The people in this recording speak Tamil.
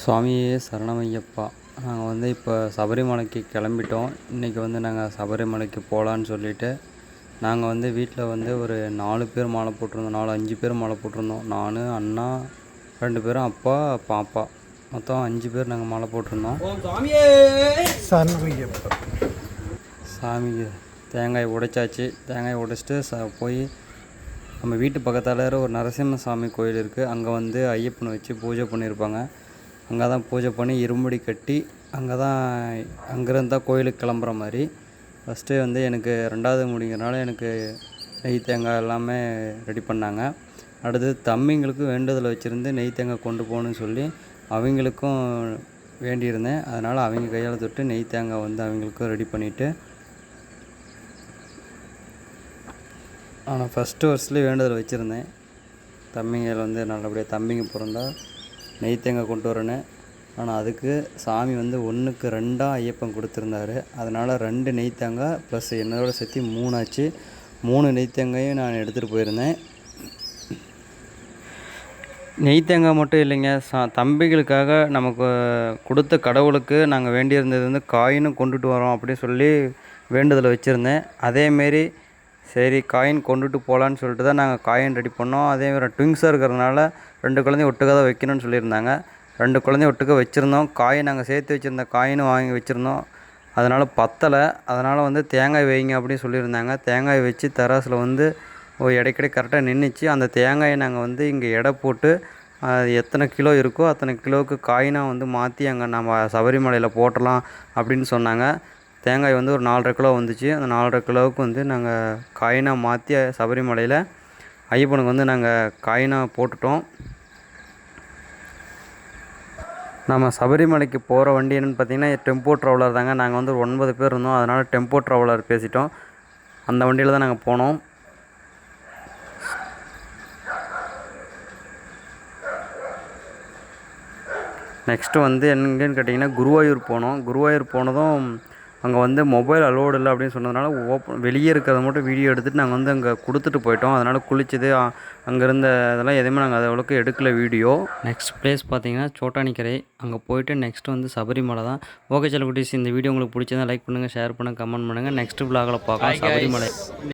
சுவாமியே சரணமையப்பா. நாங்கள் வந்து இப்போ சபரிமலைக்கு கிளம்பிட்டோம். இன்றைக்கி வந்து நாங்கள் சபரிமலைக்கு போகலான்னு சொல்லிவிட்டு நாங்கள் வந்து வீட்டில் வந்து ஒரு 4 பேர் மாலை போட்டிருந்தோம். 4, 5 பேர் மாலை போட்டிருந்தோம். நான், அண்ணா 2 பேரும், அப்பா, பாப்பா, மொத்தம் 5 பேர் நாங்கள் மாலை போட்டிருந்தோம். சரணமையப்பா. சாமிக்கு தேங்காய் உடைச்சாச்சு. தேங்காய் உடைச்சிட்டு போய் நம்ம வீட்டு பக்கத்தால் ஒரு நரசிம்ம சாமி கோயில் இருக்குது. அங்கே வந்து ஐயப்பனை வச்சு பூஜை பண்ணியிருப்பாங்க. அங்கே தான் பூஜை பண்ணி இருமுடி கட்டி அங்கேருந்து தான் கோயிலுக்கு கிளம்புற மாதிரி. ஃபஸ்ட்டு வந்து எனக்கு 2வது முடிங்கிறனால எனக்கு நெய் தேங்காய் எல்லாமே ரெடி பண்ணாங்க. அடுத்தது தம்பிங்களுக்கு வேண்டுதல் வச்சுருந்து நெய் தேங்காய் கொண்டு போகணுன்னு சொல்லி அவங்களுக்கும் வேண்டியிருந்தேன். அதனால் அவங்க கையால் தொட்டு நெய் தேங்காய் வந்து அவங்களுக்கும் ரெடி பண்ணிவிட்டு நான் ஃபஸ்ட்டு வருஷத்துலேயே வேண்டுதல் வச்சுருந்தேன். தம்பிங்கள் வந்து நல்லபடியாக தம்பிங்க பிறந்தா நெய் தேங்காய் கொண்டு வரேன்னு. ஆனால் அதுக்கு சாமி வந்து 1க்கு 2 ஐயப்பன் கொடுத்துருந்தாரு. அதனால் 2 நெய் தேங்காய் ப்ளஸ் என்னோட சேர்த்து 3 ஆச்சு. 3 நெய் தேங்காயும் நான் எடுத்துகிட்டு போயிருந்தேன். நெய் தேங்காய் மட்டும் இல்லைங்க, தம்பிகளுக்காக நமக்கு கொடுத்த கடவுளுக்கு நாங்கள் வேண்டியிருந்தது வந்து காயினும் கொண்டுட்டு வரோம் அப்படின்னு சொல்லி வேண்டுதல் வச்சுருந்தேன். அதேமாரி சரி காயின் கொண்டுட்டு போகலான்னு சொல்லிட்டு தான் நாங்கள் காயின் ரெடி பண்ணோம். அதேமாதிரி ட்விங்ஸாக இருக்கிறதுனால 2 குழந்தையும் ஒட்டுக்காக தான் வைக்கணும்னு சொல்லியிருந்தாங்க. 2 குழந்தையும் ஒட்டுக்க வச்சுருந்தோம். காயின் நாங்கள் சேர்த்து வச்சுருந்த காயினும் வாங்கி வச்சுருந்தோம். அதனால் பத்தலை. அதனால் வந்து தேங்காய் வைங்க அப்படின்னு சொல்லியிருந்தாங்க. தேங்காய் வச்சு தராசில் வந்து இடைக்கடை கரெக்டாக நின்றுச்சு. அந்த தேங்காயை நாங்கள் வந்து இங்கே எடை போட்டு எத்தனை கிலோ இருக்கோ அத்தனை கிலோவுக்கு காயினாக வந்து மாற்றி அங்கே நம்ம சபரிமலையில் போட்டலாம் அப்படின்னு சொன்னாங்க. தேங்காய் வந்து ஒரு 4.5 கிலோ வந்துச்சு. அந்த 4.5 கிலோவுக்கு வந்து நாங்கள் காயினாக மாற்றி சபரிமலையில் ஐயப்பனுக்கு வந்து நாங்கள் காயினாக போட்டுட்டோம். நம்ம சபரிமலைக்கு போகிற வண்டி என்னென்னு பார்த்தீங்கன்னா டெம்போ ட்ராவலர் தாங்க. நாங்கள் வந்து ஒரு 9 பேர் இருந்தோம். அதனால் டெம்போ ட்ராவலர் பேசிட்டோம். அந்த வண்டியில் தான் நாங்கள் போனோம். நெக்ஸ்ட்டு வந்து எங்கேன்னு கேட்டிங்கன்னா குருவாயூர் போனோம். குருவாயூர் போனதும் அங்கே வந்து மொபைல் அலோடு இல்லை அப்படின்னு சொன்னதுனால வெளியே இருக்கிறத மட்டும் வீடியோ எடுத்துகிட்டு நாங்கள் வந்து அங்கே கொடுத்துட்டு போயிட்டோம். அதனால் குளிச்சது அங்கே இருந்த இதெல்லாம் எதுவுமே நாங்கள் அதை அளவுக்கு எடுக்கல வீடியோ. நெக்ஸ்ட் பிளேஸ் பார்த்தீங்கன்னா சோட்டானிக்கரை. அங்கே போயிட்டு நெக்ஸ்ட்டு வந்து சபரிமலை தான். ஓகே செல்லக்குட்டீஸ், இந்த வீடியோ உங்களுக்கு பிடிச்சிருந்தா லைக் பண்ணுங்கள், ஷேர் பண்ணுங்கள், கமெண்ட் பண்ணுங்கள். நெக்ஸ்ட் விலாகில் பார்க்கலாம் சபரிமலை.